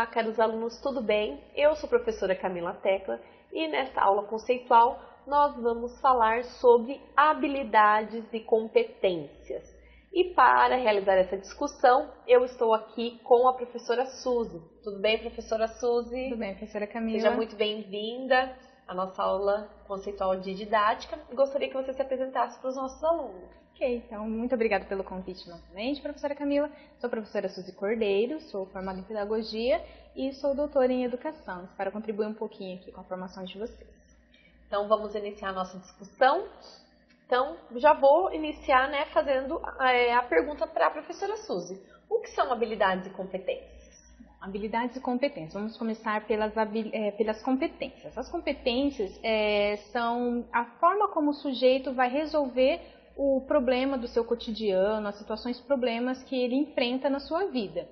Olá, caros alunos, tudo bem? Eu sou a professora Camila Tecla e nesta aula conceitual nós vamos falar sobre habilidades e competências. E para realizar essa discussão, eu estou aqui com a professora Suzy. Tudo bem, professora Suzy? Tudo bem, professora Camila. Seja muito bem-vinda à nossa aula conceitual de didática. Gostaria que você se apresentasse para os nossos alunos. Ok, então muito obrigada pelo convite novamente, professora Camila. Sou a professora Suzy Cordeiro, sou formada em Pedagogia e sou doutora em Educação. Espero contribuir um pouquinho aqui com a formação de vocês. Então vamos iniciar a nossa discussão. Então já vou iniciar fazendo a pergunta para a professora Suzy. O que são habilidades e competências? Habilidades e competências. Vamos começar pelas competências. As competências são a forma como o sujeito vai resolver o problema do seu cotidiano, as situações, problemas que ele enfrenta na sua vida.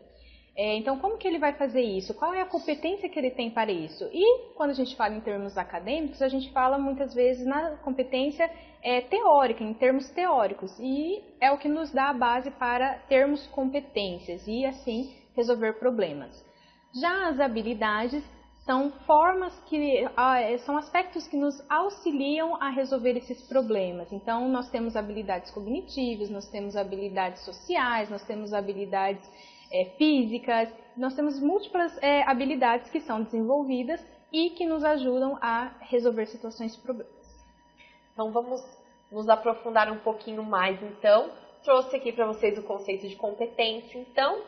Então, como que ele vai fazer isso? Qual é a competência que ele tem para isso? E quando a gente fala em termos acadêmicos, a gente fala muitas vezes na competência teórica, em termos teóricos. E é o que nos dá a base para termos competências e, assim, resolver problemas. Já as habilidades são são aspectos que nos auxiliam a resolver esses problemas. Então, nós temos habilidades cognitivas, nós temos habilidades sociais, nós temos habilidades físicas, nós temos múltiplas habilidades que são desenvolvidas e que nos ajudam a resolver situações e problemas. Então, vamos nos aprofundar um pouquinho mais, então. Trouxe aqui para vocês o conceito de competência, então.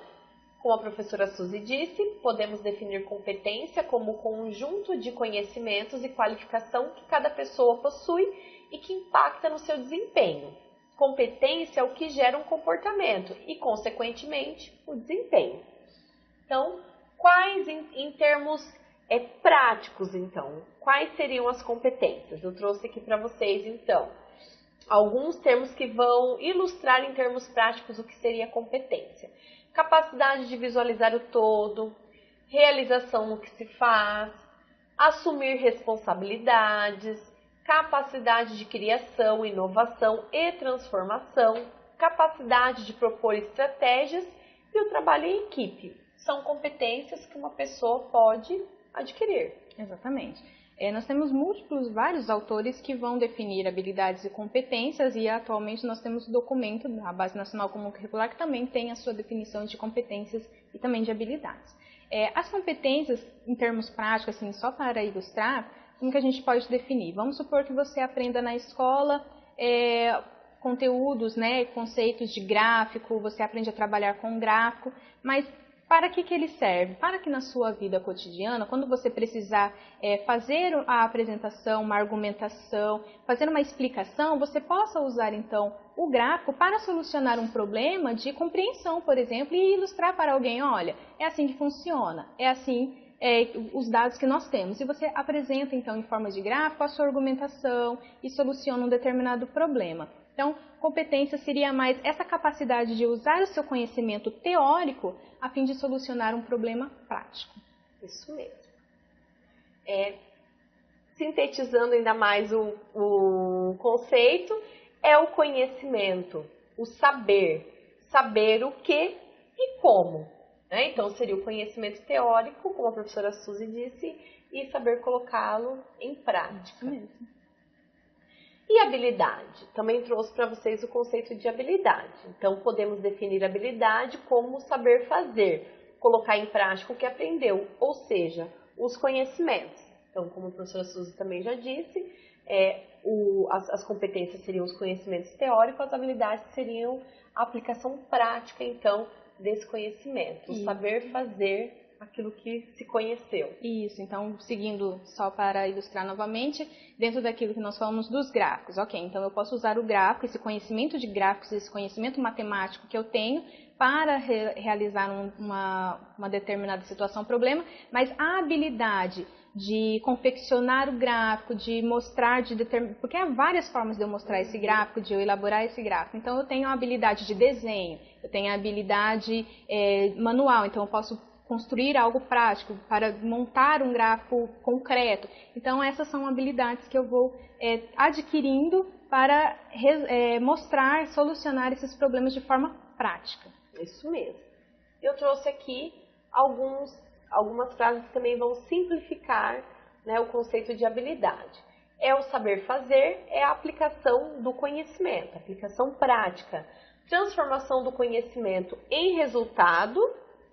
Como a professora Suzy disse, podemos definir competência como o conjunto de conhecimentos e qualificação que cada pessoa possui e que impacta no seu desempenho. Competência é o que gera um comportamento e, consequentemente, o desempenho. Então, quais em termos práticos, então, quais seriam as competências? Eu trouxe aqui para vocês, então, alguns termos que vão ilustrar em termos práticos o que seria competência. Capacidade de visualizar o todo, realização no que se faz, assumir responsabilidades, capacidade de criação, inovação e transformação, capacidade de propor estratégias e o trabalho em equipe. São competências que uma pessoa pode adquirir. Exatamente. Nós temos vários autores que vão definir habilidades e competências e atualmente nós temos o documento da Base Nacional Comum Curricular que também tem a sua definição de competências e também de habilidades. As competências, em termos práticos, assim, só para ilustrar, como que a gente pode definir? Vamos supor que você aprenda na escola conteúdos, conceitos de gráfico, você aprende a trabalhar com gráfico, mas para que ele serve? Para que na sua vida cotidiana, quando você precisar fazer a apresentação, uma argumentação, fazer uma explicação, você possa usar então o gráfico para solucionar um problema de compreensão, por exemplo, e ilustrar para alguém, olha, é assim que funciona, é assim os dados que nós temos. E você apresenta então em forma de gráfico a sua argumentação e soluciona um determinado problema. Então, competência seria mais essa capacidade de usar o seu conhecimento teórico a fim de solucionar um problema prático. Isso mesmo. Sintetizando ainda mais o conceito, é o conhecimento, o saber. Saber o que e como. Então, seria o conhecimento teórico, como a professora Suzy disse, e saber colocá-lo em prática. Mesmo. E habilidade? Também trouxe para vocês o conceito de habilidade. Então, podemos definir habilidade como saber fazer, colocar em prática o que aprendeu, ou seja, os conhecimentos. Então, como a professora Suzy também já disse, as competências seriam os conhecimentos teóricos, as habilidades seriam a aplicação prática, então, desse conhecimento, o saber fazer aquilo que se conheceu. Isso, então, seguindo só para ilustrar novamente, dentro daquilo que nós falamos dos gráficos, ok, então eu posso usar o gráfico, esse conhecimento de gráficos, esse conhecimento matemático que eu tenho para realizar uma determinada situação, problema, mas a habilidade de confeccionar o gráfico, de mostrar, porque há várias formas de eu mostrar esse gráfico, de eu elaborar esse gráfico. Então, eu tenho a habilidade de desenho, eu tenho a habilidade manual, então eu posso construir algo prático, para montar um gráfico concreto. Então, essas são habilidades que eu vou adquirindo para mostrar, solucionar esses problemas de forma prática. Isso mesmo. Eu trouxe aqui alguns algumas frases que também vão simplificar, né, o conceito de habilidade. É o saber fazer, é a aplicação do conhecimento, aplicação prática, transformação do conhecimento em resultado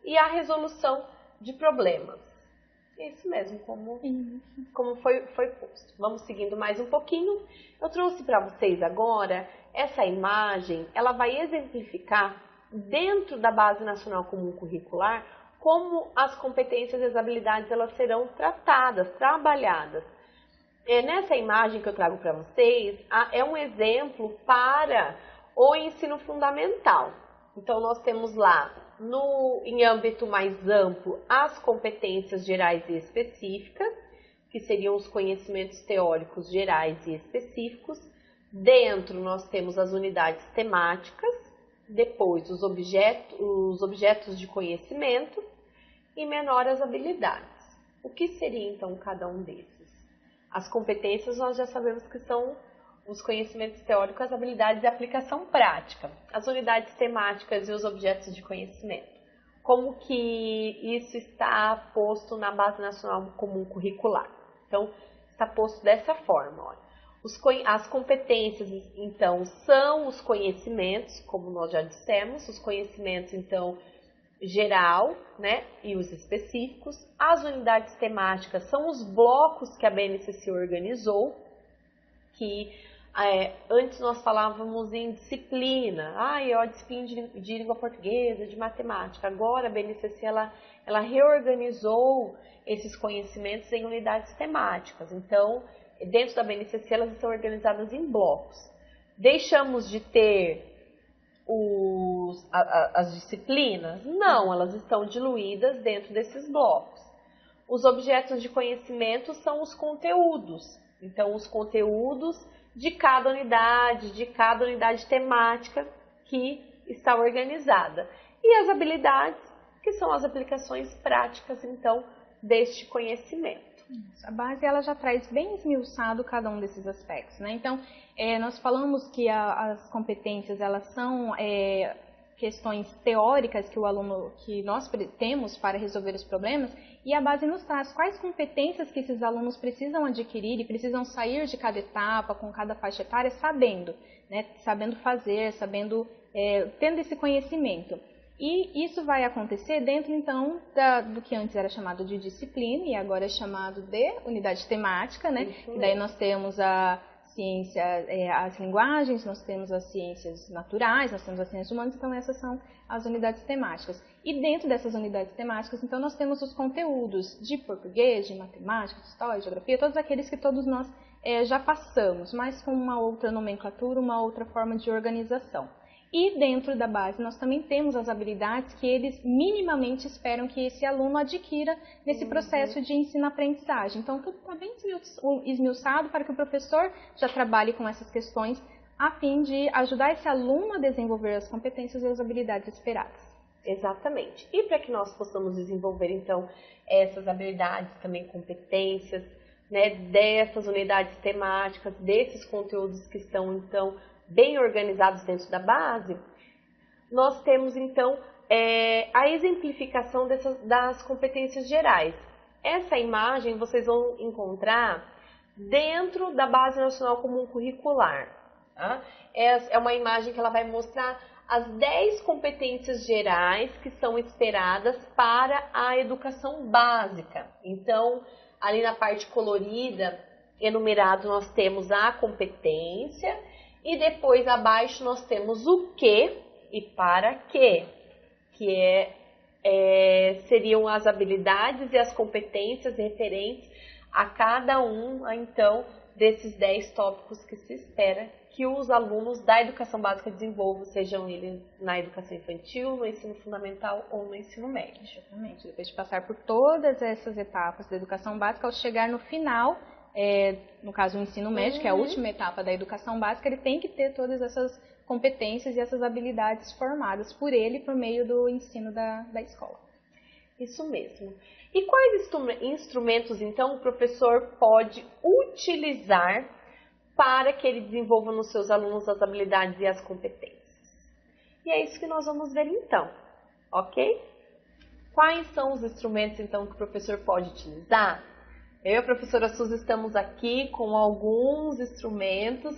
e a resolução de problemas. É isso mesmo, como foi posto. Vamos seguindo mais um pouquinho. Eu trouxe para vocês agora essa imagem, ela vai exemplificar dentro da Base Nacional Comum Curricular como as competências e as habilidades elas serão tratadas, trabalhadas. Nessa imagem que eu trago para vocês, é um exemplo para o ensino fundamental. Então, nós temos lá, em âmbito mais amplo, as competências gerais e específicas, que seriam os conhecimentos teóricos gerais e específicos. Dentro, nós temos as unidades temáticas, depois os objetos de conhecimento e menor as habilidades. O que seria, então, cada um desses? As competências nós já sabemos que são os conhecimentos teóricos, as habilidades e aplicação prática. As unidades temáticas e os objetos de conhecimento. Como que isso está posto na Base Nacional Comum Curricular? Então, está posto dessa forma, olha. As competências, então, são os conhecimentos, como nós já dissemos, os conhecimentos, então, geral, né, e os específicos. As unidades temáticas são os blocos que a BNCC organizou, que antes nós falávamos em disciplina, a disciplina de língua portuguesa, de matemática. Agora a BNCC ela reorganizou esses conhecimentos em unidades temáticas. Então, dentro da BNCC elas estão organizadas em blocos. Deixamos de ter as disciplinas? Não, elas estão diluídas dentro desses blocos. Os objetos de conhecimento são os conteúdos. Então, os conteúdos de cada unidade temática que está organizada. E as habilidades, que são as aplicações práticas, então, deste conhecimento. A base ela já traz bem esmiuçado cada um desses aspectos, né? Então, nós falamos que as competências elas são questões teóricas que nós temos para resolver os problemas, e a base nos traz quais competências que esses alunos precisam adquirir e precisam sair de cada etapa, com cada faixa etária, sabendo, né? Sabendo fazer, tendo esse conhecimento. E isso vai acontecer dentro, então, do que antes era chamado de disciplina e agora é chamado de unidade temática, né? E daí nós temos a ciência, as linguagens, nós temos as ciências naturais, nós temos as ciências humanas, então essas são as unidades temáticas. E dentro dessas unidades temáticas, então, nós temos os conteúdos de português, de matemática, de história, de geografia, todos aqueles que todos nós já passamos, mas com uma outra nomenclatura, uma outra forma de organização. E dentro da base nós também temos as habilidades que eles minimamente esperam que esse aluno adquira nesse processo de ensino-aprendizagem. Então tudo está bem esmiuçado para que o professor já trabalhe com essas questões a fim de ajudar esse aluno a desenvolver as competências e as habilidades esperadas. Exatamente. E para que nós possamos desenvolver então essas habilidades, também competências, né, dessas unidades temáticas, desses conteúdos que estão então bem organizados dentro da base, nós temos então a exemplificação das competências gerais. Essa imagem vocês vão encontrar dentro da Base Nacional Comum Curricular. Tá? É uma imagem que ela vai mostrar as 10 competências gerais que são esperadas para a educação básica. Então, ali na parte colorida, enumerado, nós temos a competência. E depois abaixo nós temos o que e para quê, que seriam as habilidades e as competências referentes a cada um, então, desses 10 tópicos que se espera que os alunos da educação básica desenvolvam, sejam eles na educação infantil, no ensino fundamental ou no ensino médio. Exatamente. Depois de passar por todas essas etapas da educação básica, ao chegar no final, no caso o ensino médio, que é a última etapa da educação básica, ele tem que ter todas essas competências e essas habilidades formadas por ele por meio do ensino da escola. Isso mesmo. E quais instrumentos, então, o professor pode utilizar para que ele desenvolva nos seus alunos as habilidades e as competências? E é isso que nós vamos ver então, ok? Quais são os instrumentos, então, que o professor pode utilizar? Eu e a professora Suzy estamos aqui com alguns instrumentos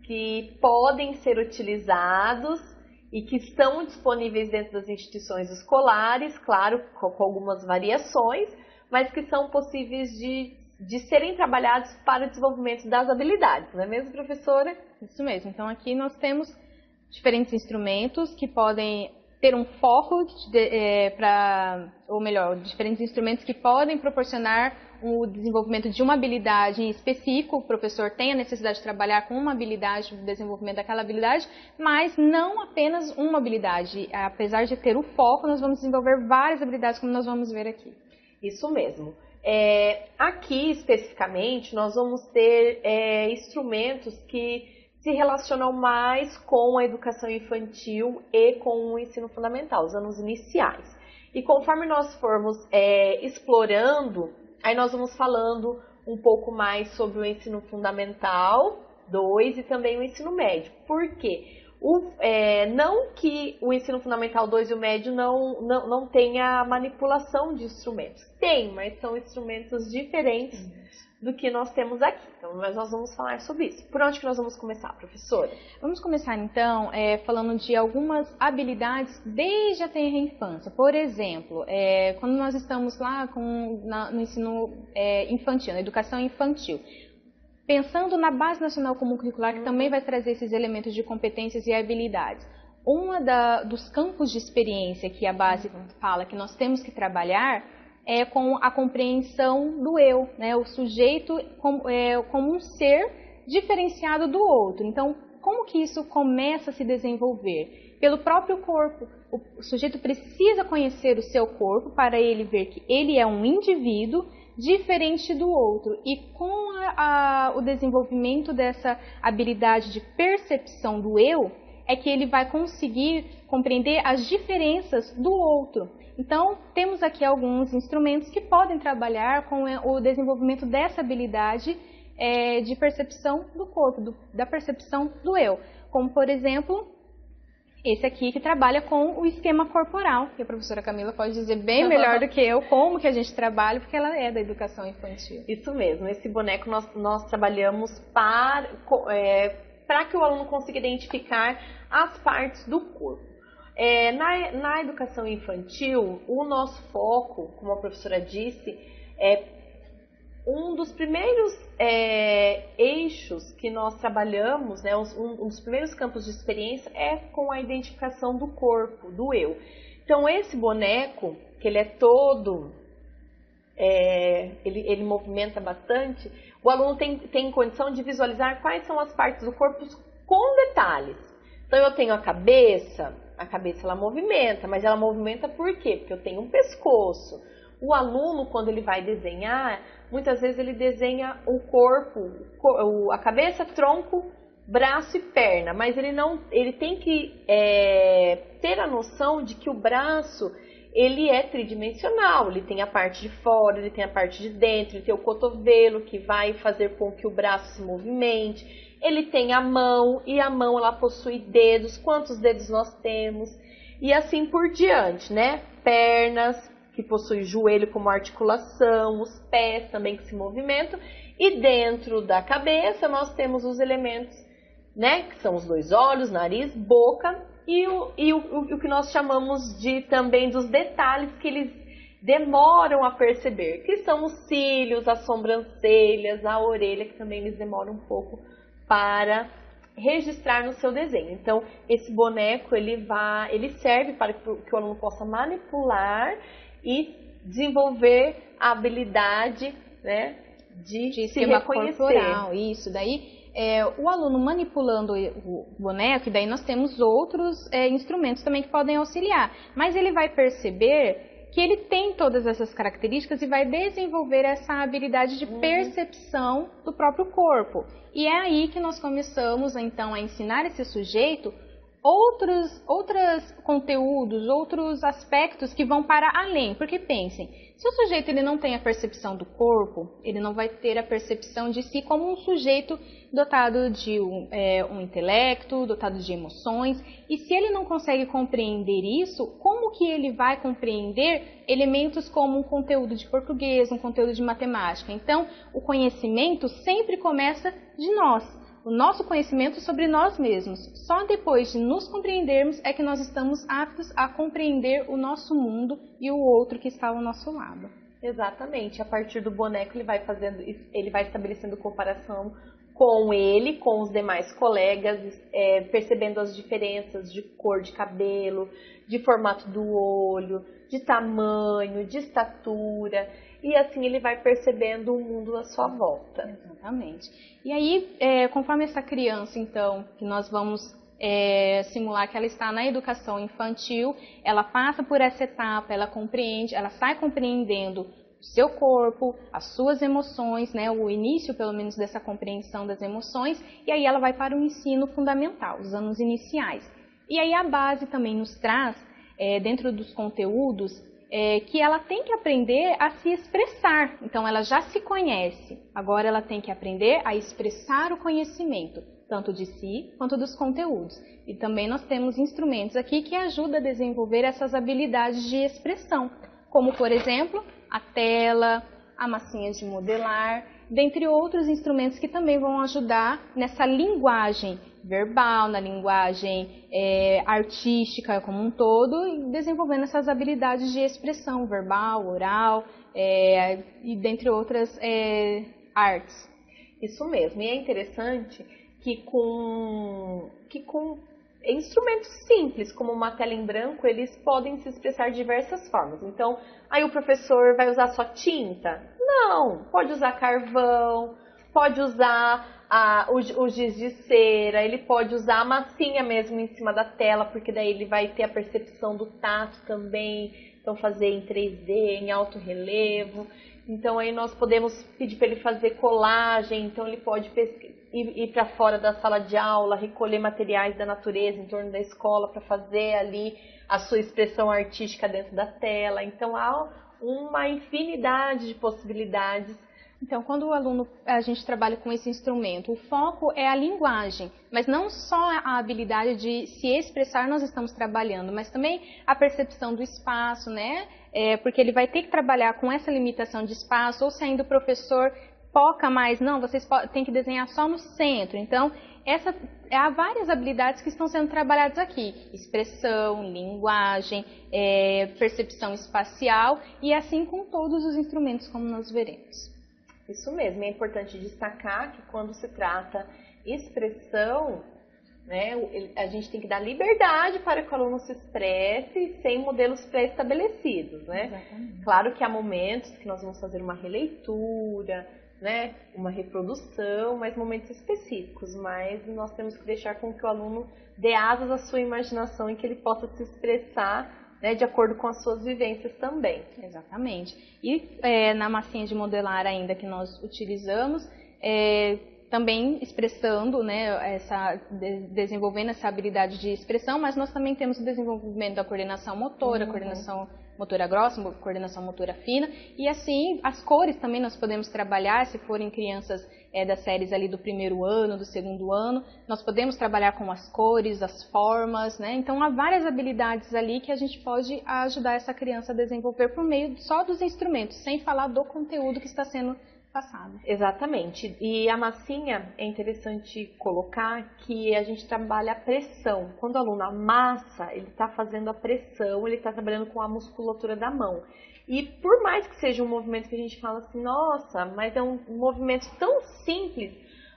que podem ser utilizados e que estão disponíveis dentro das instituições escolares, claro, com algumas variações, mas que são possíveis de serem trabalhados para o desenvolvimento das habilidades, não é mesmo, professora? Isso mesmo. Então, aqui nós temos diferentes instrumentos que podem ter um foco diferentes instrumentos que podem proporcionar o desenvolvimento de uma habilidade em específico. O professor tem a necessidade de trabalhar com uma habilidade, o desenvolvimento daquela habilidade, mas não apenas uma habilidade. Apesar de ter o foco, nós vamos desenvolver várias habilidades, como nós vamos ver aqui. Isso mesmo. Aqui, especificamente, nós vamos ter instrumentos que se relacionam mais com a educação infantil e com o ensino fundamental, os anos iniciais. E conforme nós formos explorando, aí nós vamos falando um pouco mais sobre o ensino fundamental 2 e também o ensino médio. Por quê? Não que o ensino fundamental 2 e o médio não tenha manipulação de instrumentos. Tem, mas são instrumentos diferentes do que nós temos aqui. Então, nós vamos falar sobre isso. Por onde que nós vamos começar, professora? Vamos começar, então, falando de algumas habilidades desde a tenra infância. Por exemplo, quando nós estamos lá no ensino infantil, na educação infantil, pensando na Base Nacional Comum Curricular, que também vai trazer esses elementos de competências e habilidades. Dos campos de experiência que a base fala que nós temos que trabalhar é com a compreensão do eu, né? O sujeito como um ser diferenciado do outro. Então, como que isso começa a se desenvolver? Pelo próprio corpo. O sujeito precisa conhecer o seu corpo para ele ver que ele é um indivíduo diferente do outro. E com o desenvolvimento dessa habilidade de percepção do eu, é que ele vai conseguir compreender as diferenças do outro. Então, temos aqui alguns instrumentos que podem trabalhar com o desenvolvimento dessa habilidade de percepção do corpo, da percepção do eu. Como, por exemplo, esse aqui que trabalha com o esquema corporal, que a professora Camila pode dizer bem melhor do que eu como que a gente trabalha, porque ela é da educação infantil. Isso mesmo, esse boneco nós trabalhamos para que o aluno consiga identificar as partes do corpo. Na educação infantil, o nosso foco, como a professora disse, um dos primeiros eixos que nós trabalhamos, né, um dos primeiros campos de experiência é com a identificação do corpo, do eu. Então, esse boneco, que ele é todo, ele movimenta bastante, o aluno tem condição de visualizar quais são as partes do corpo com detalhes. Então, eu tenho a cabeça ela movimenta, mas ela movimenta por quê? Porque eu tenho um pescoço. O aluno, quando ele vai desenhar, muitas vezes ele desenha o corpo, a cabeça, tronco, braço e perna, mas ele tem que ter a noção de que o braço, ele é tridimensional, ele tem a parte de fora, ele tem a parte de dentro, ele tem o cotovelo que vai fazer com que o braço se movimente. Ele tem a mão, e a mão ela possui dedos, quantos dedos nós temos, e assim por diante, né? Pernas, que possui joelho como articulação, os pés também que se movimentam, e dentro da cabeça nós temos os elementos, né? Que são os dois olhos, nariz, boca, e o que nós chamamos também dos detalhes que eles demoram a perceber, que são os cílios, as sobrancelhas, a orelha, que também eles demoram um pouco para registrar no seu desenho. Então, esse boneco, ele serve para que o aluno possa manipular e desenvolver a habilidade, né, de se reconhecer. Corporal, isso. Daí, o aluno manipulando o boneco, e daí nós temos outros instrumentos também que podem auxiliar. Mas ele vai perceber que ele tem todas essas características e vai desenvolver essa habilidade de percepção do próprio corpo. E é aí que nós começamos, então, a ensinar esse sujeito outros conteúdos, outros aspectos que vão para além. Porque pensem, se o sujeito ele não tem a percepção do corpo, ele não vai ter a percepção de si como um sujeito dotado de um intelecto, dotado de emoções. E se ele não consegue compreender isso, como que ele vai compreender elementos como um conteúdo de português, um conteúdo de matemática? Então, o conhecimento sempre começa de nós. O nosso conhecimento sobre nós mesmos. Só depois de nos compreendermos é que nós estamos aptos a compreender o nosso mundo e o outro que está ao nosso lado. Exatamente. A partir do boneco ele vai estabelecendo comparação com ele, com os demais colegas, percebendo as diferenças de cor de cabelo, de formato do olho, de tamanho, de estatura. E assim ele vai percebendo o mundo à sua volta. Exatamente. E aí, conforme essa criança, então, que nós vamos simular que ela está na educação infantil, ela passa por essa etapa, ela compreende, ela sai compreendendo o seu corpo, as suas emoções, né, o início, pelo menos, dessa compreensão das emoções, e aí ela vai para o ensino fundamental, os anos iniciais. E aí a base também nos traz, dentro dos conteúdos, que ela tem que aprender a se expressar. Então, ela já se conhece. Agora, ela tem que aprender a expressar o conhecimento, tanto de si quanto dos conteúdos. E também nós temos instrumentos aqui que ajudam a desenvolver essas habilidades de expressão, como, por exemplo, a tela, a massinha de modelar, dentre outros instrumentos que também vão ajudar nessa linguagem verbal, na linguagem artística como um todo, e desenvolvendo essas habilidades de expressão verbal, oral e dentre outras artes. Isso mesmo, e é interessante que com instrumentos simples, como uma tela em branco, eles podem se expressar de diversas formas. Então, aí o professor vai usar só tinta? Não, pode usar carvão, pode usar o giz de cera, ele pode usar a massinha mesmo em cima da tela, porque daí ele vai ter a percepção do tato também, então fazer em 3D, em alto relevo. Então aí nós podemos pedir para ele fazer colagem, então ele pode ir para fora da sala de aula, recolher materiais da natureza em torno da escola para fazer ali a sua expressão artística dentro da tela. Então há uma infinidade de possibilidades. Então, quando a gente trabalha com esse instrumento, o foco é a linguagem, mas não só a habilidade de se expressar nós estamos trabalhando, mas também a percepção do espaço, né? Porque ele vai ter que trabalhar com essa limitação de espaço, ou se ainda o professor foca mais, não, vocês têm que desenhar só no centro. Então, há várias habilidades que estão sendo trabalhadas aqui. Expressão, linguagem, percepção espacial e assim com todos os instrumentos, como nós veremos. Isso mesmo, é importante destacar que quando se trata expressão, né, a gente tem que dar liberdade para que o aluno se expresse sem modelos pré-estabelecidos, né? Exatamente. Claro que há momentos que nós vamos fazer uma releitura, né, uma reprodução, mas momentos específicos, mas nós temos que deixar com que o aluno dê asas à sua imaginação e que ele possa se expressar, né, de acordo com as suas vivências também. Exatamente. E na massinha de modelar ainda que nós utilizamos, também expressando, né, desenvolvendo essa habilidade de expressão, mas nós também temos o desenvolvimento da coordenação motora, coordenação motora grossa, coordenação motora fina, e assim as cores também nós podemos trabalhar, se forem crianças das séries ali do primeiro ano, do segundo ano, nós podemos trabalhar com as cores, as formas, né? Então há várias habilidades ali que a gente pode ajudar essa criança a desenvolver por meio só dos instrumentos, sem falar do conteúdo que está sendo passado. Exatamente. E a massinha, é interessante colocar que a gente trabalha a pressão. Quando o aluno amassa, ele está fazendo a pressão, ele está trabalhando com a musculatura da mão. E por mais que seja um movimento que a gente fala assim, nossa, mas é um movimento tão simples,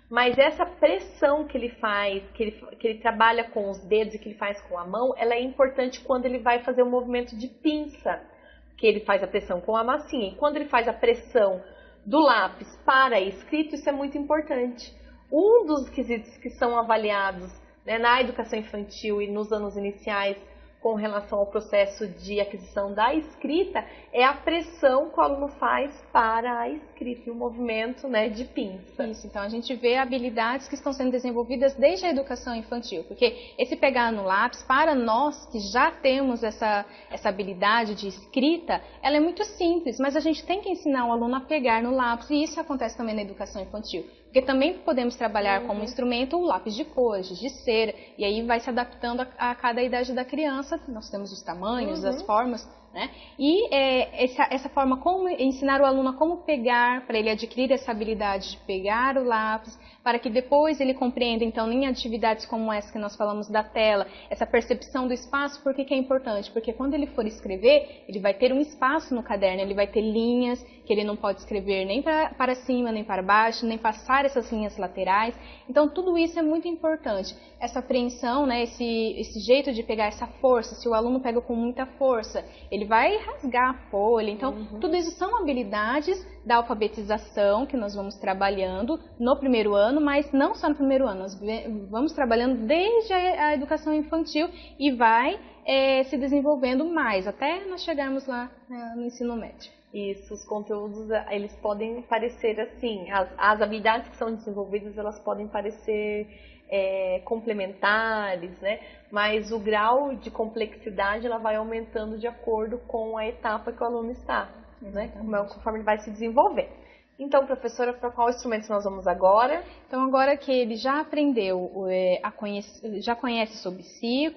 mas essa pressão que ele faz, que ele trabalha com os dedos e que ele faz com a mão, ela é importante quando ele vai fazer o movimento de pinça, que ele faz a pressão com a massinha. E quando ele faz a pressão do lápis para a escrita, isso é muito importante. Um dos quesitos que são avaliados, né, na educação infantil e nos anos iniciais com relação ao processo de aquisição da escrita é a pressão que o aluno faz para a escrita e o movimento, né, de pinça. Isso, então a gente vê habilidades que estão sendo desenvolvidas desde a educação infantil, porque esse pegar no lápis, para nós que já temos essa habilidade de escrita, ela é muito simples, mas a gente tem que ensinar o aluno a pegar no lápis, e isso acontece também na educação infantil. Porque também podemos trabalhar como instrumento o lápis de cor, giz de cera, e aí vai se adaptando a cada idade da criança. Nós temos os tamanhos, as formas, né? E essa forma, como ensinar o aluno a como pegar, para ele adquirir essa habilidade de pegar o lápis, para que depois ele compreenda, então, em atividades como essa que nós falamos da tela, essa percepção do espaço, por que é importante? Porque quando ele for escrever, ele vai ter um espaço no caderno, ele vai ter linhas que ele não pode escrever nem para cima, nem para baixo, nem passar essas linhas laterais. Então, tudo isso é muito importante. Essa apreensão, né, esse jeito de pegar essa força, se o aluno pega com muita força, ele vai rasgar a folha. Então, tudo isso são habilidades da alfabetização que nós vamos trabalhando no primeiro ano, mas não só no primeiro ano, nós vamos trabalhando desde a educação infantil e vai se desenvolvendo mais, até nós chegarmos lá no ensino médio. Isso, os conteúdos, eles podem parecer assim, as habilidades que são desenvolvidas, elas podem parecer complementares, né? Mas o grau de complexidade, ela vai aumentando de acordo com a etapa que o aluno está, né? Conforme ele vai se desenvolver. Então, professora, para qual instrumento nós vamos agora? Então, agora que ele já aprendeu, já conhece sobre si,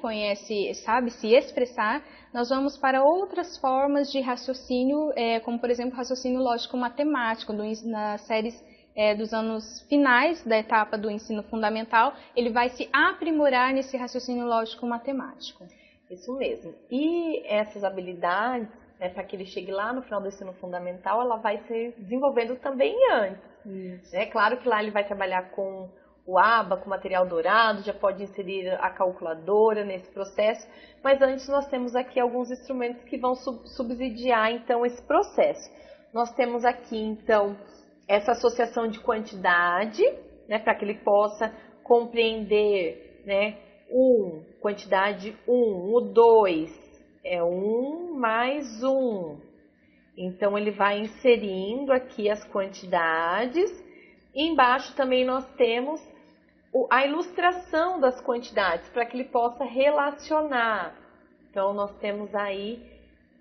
sabe se expressar, nós vamos para outras formas de raciocínio, como, por exemplo, raciocínio lógico-matemático, nas séries dos anos finais da etapa do ensino fundamental, ele vai se aprimorar nesse raciocínio lógico-matemático. Isso mesmo. E essas habilidades, para que ele chegue lá no final do ensino fundamental, ela vai se desenvolvendo também antes. É claro que lá ele vai trabalhar com o aba, com material dourado, já pode inserir a calculadora nesse processo, mas antes nós temos aqui alguns instrumentos que vão subsidiar então esse processo. Nós temos aqui então essa associação de quantidade, né, para que ele possa compreender, né, quantidade 1, o 2 é 1 mais 1. Então, ele vai inserindo aqui as quantidades. E embaixo também nós temos a ilustração das quantidades, para que ele possa relacionar. Então, nós temos aí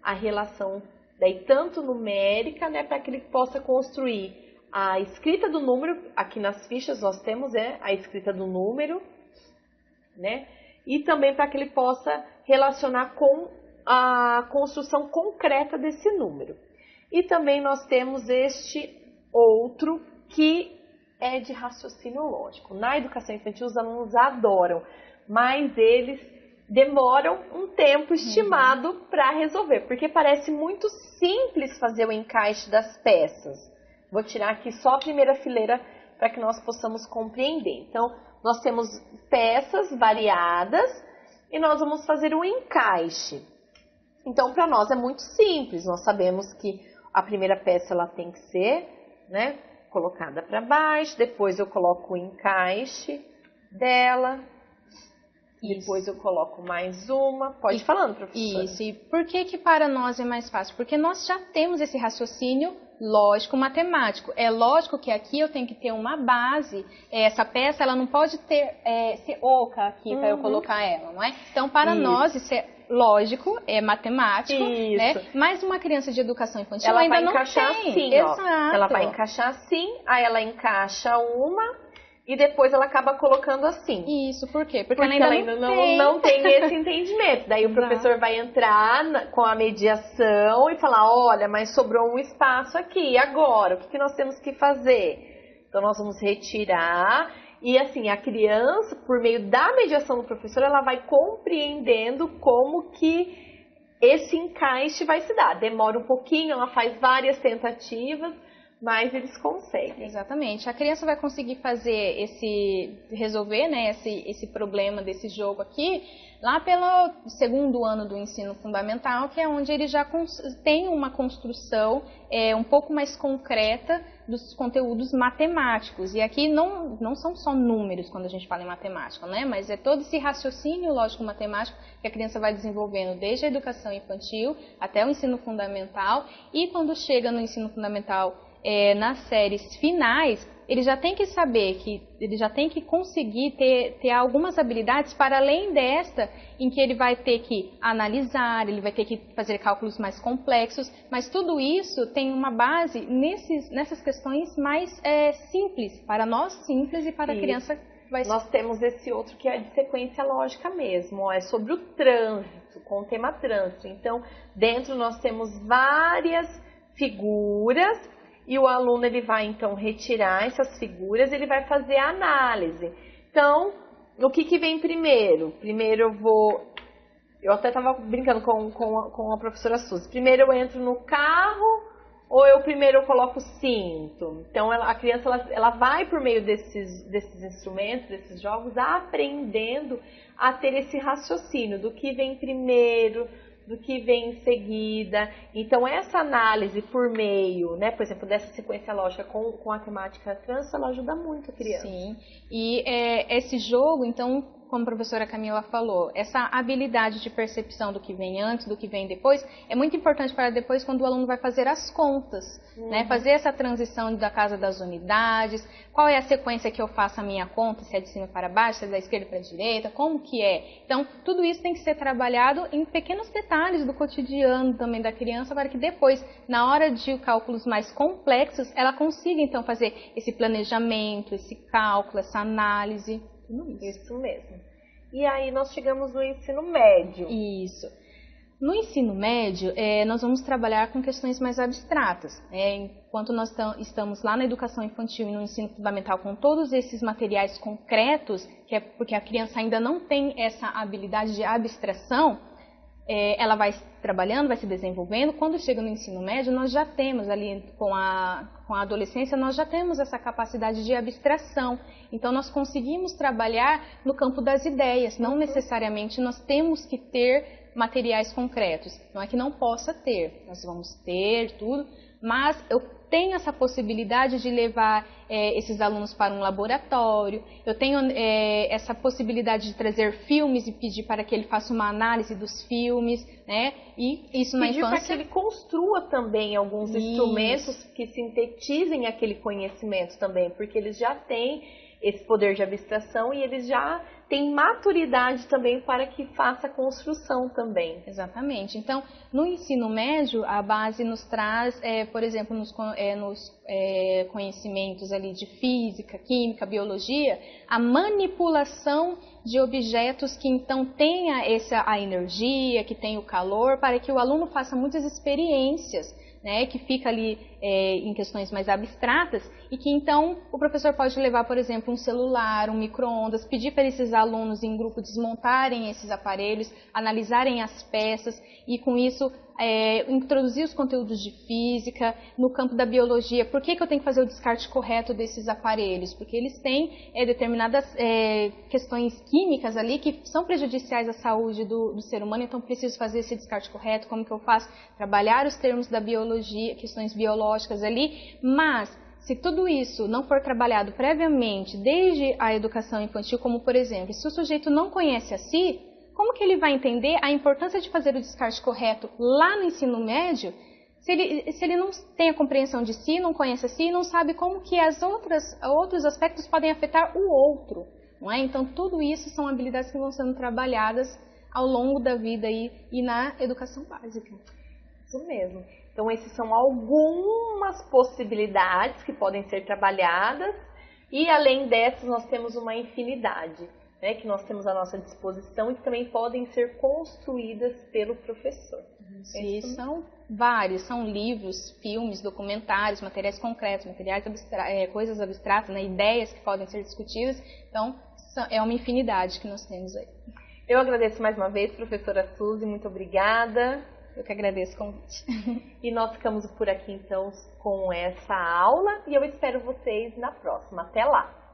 a relação, daí tanto numérica, né, para que ele possa construir a escrita do número. Aqui nas fichas nós temos a escrita do número, né, e também para que ele possa relacionar com a construção concreta desse número. E também nós temos este outro que é de raciocínio lógico. Na educação infantil os alunos adoram, mas eles demoram um tempo estimado para resolver, porque parece muito simples fazer o encaixe das peças. Vou tirar aqui só a primeira fileira para que nós possamos compreender. Então, nós temos peças variadas e nós vamos fazer um encaixe. Então, para nós é muito simples. Nós sabemos que a primeira peça ela tem que ser, né, colocada para baixo. Depois eu coloco o encaixe dela. Isso. Depois eu coloco mais uma. Pode ir falando, professora. Isso. E por que para nós é mais fácil? Porque nós já temos esse raciocínio lógico-matemático. É lógico que aqui eu tenho que ter uma base. Essa peça ela não pode ser oca aqui para eu colocar ela, não é? Então, para nós isso é lógico, é matemático, né? Mas uma criança de educação infantil ela ainda vai não encaixar tem. Assim, exato. Ó. Ela vai encaixar assim, aí ela encaixa uma e depois ela acaba colocando assim. Isso, por quê? Porque ela ainda não tem esse entendimento. Daí o professor vai entrar com a mediação e falar, olha, mas sobrou um espaço aqui, agora, o que nós temos que fazer? Então nós vamos retirar. E assim, a criança, por meio da mediação do professor, ela vai compreendendo como que esse encaixe vai se dar. Demora um pouquinho, ela faz várias tentativas, mais eles conseguem. Exatamente. A criança vai conseguir fazer resolver, né, esse problema desse jogo aqui, lá pelo segundo ano do ensino fundamental, que é onde ele já tem uma construção um pouco mais concreta dos conteúdos matemáticos. E aqui não são só números quando a gente fala em matemática, né? Mas é todo esse raciocínio lógico-matemático que a criança vai desenvolvendo desde a educação infantil até o ensino fundamental. E quando chega no ensino fundamental, nas séries finais, ele já tem que saber que ele já tem que conseguir ter algumas habilidades para além desta, em que ele vai ter que analisar, ele vai ter que fazer cálculos mais complexos, mas tudo isso tem uma base nessas questões mais simples, para nós simples e para a criança. Nós temos esse outro que é de sequência lógica mesmo, é sobre o trânsito, com o tema trânsito. Então, dentro nós temos várias figuras, e o aluno ele vai então retirar essas figuras, ele vai fazer a análise. Então, o que vem primeiro? Primeiro eu até estava brincando com a professora Suzy. Primeiro eu entro no carro ou eu primeiro coloco o cinto? Então a criança ela vai por meio desses instrumentos, desses jogos, aprendendo a ter esse raciocínio do que vem primeiro, do que vem em seguida. Então, essa análise por meio, né, por exemplo, dessa sequência lógica com a temática trans, ela ajuda muito a criança. Sim, e esse jogo, então, como a professora Camila falou, essa habilidade de percepção do que vem antes, do que vem depois, é muito importante para depois quando o aluno vai fazer as contas, né? Fazer essa transição da casa das unidades, qual é a sequência que eu faço a minha conta, se é de cima para baixo, se é da esquerda para a direita, como que é. Então, tudo isso tem que ser trabalhado em pequenos detalhes do cotidiano também da criança, para que depois, na hora de cálculos mais complexos, ela consiga então fazer esse planejamento, esse cálculo, essa análise. Isso mesmo. E aí nós chegamos no ensino médio. Isso. No ensino médio, nós vamos trabalhar com questões mais abstratas. Enquanto nós estamos lá na educação infantil e no ensino fundamental com todos esses materiais concretos, que é porque a criança ainda não tem essa habilidade de abstração, ela vai trabalhando, vai se desenvolvendo. Quando chega no ensino médio, nós já temos ali, com a adolescência, nós já temos essa capacidade de abstração. Então, nós conseguimos trabalhar no campo das ideias. Não necessariamente nós temos que ter materiais concretos. Não é que não possa ter, nós vamos ter tudo, mas eu tenho essa possibilidade de levar esses alunos para um laboratório, eu tenho essa possibilidade de trazer filmes e pedir para que ele faça uma análise dos filmes, né? E isso na infância. Pedir para que ele construa também alguns instrumentos que sintetizem aquele conhecimento também, porque eles já têm esse poder de abstração e eles já têm maturidade também para que faça a construção também. Exatamente. Então, no ensino médio, a base nos traz, por exemplo, nos conhecimentos ali de física, química, biologia, a manipulação de objetos que então tenha a energia, que tenha o calor, para que o aluno faça muitas experiências, né, que fica ali em questões mais abstratas, e que então o professor pode levar, por exemplo, um celular, um micro-ondas, pedir para esses alunos em grupo desmontarem esses aparelhos, analisarem as peças e com isso introduzir os conteúdos de física. No campo da biologia, por que eu tenho que fazer o descarte correto desses aparelhos? Porque eles têm determinadas questões químicas ali que são prejudiciais à saúde do ser humano, então preciso fazer esse descarte correto. Como que eu faço? Trabalhar os termos da biologia, questões biológicas ali, mas se tudo isso não for trabalhado previamente, desde a educação infantil, como por exemplo, se o sujeito não conhece a si, como que ele vai entender a importância de fazer o descarte correto lá no ensino médio, se ele não tem a compreensão de si, não conhece a si, não sabe como que outros aspectos podem afetar o outro, não é? Então, tudo isso são habilidades que vão sendo trabalhadas ao longo da vida e na educação básica. Isso mesmo. Então, esses são algumas possibilidades que podem ser trabalhadas e, além dessas, nós temos uma infinidade, né, que nós temos à nossa disposição e que também podem ser construídas pelo professor. E são vários, são livros, filmes, documentários, materiais concretos, materiais coisas abstratas, né, ideias que podem ser discutidas. Então, é uma infinidade que nós temos aí. Eu agradeço mais uma vez, professora Suzy, muito obrigada. Eu que agradeço o convite. E nós ficamos por aqui então com essa aula e eu espero vocês na próxima. Até lá!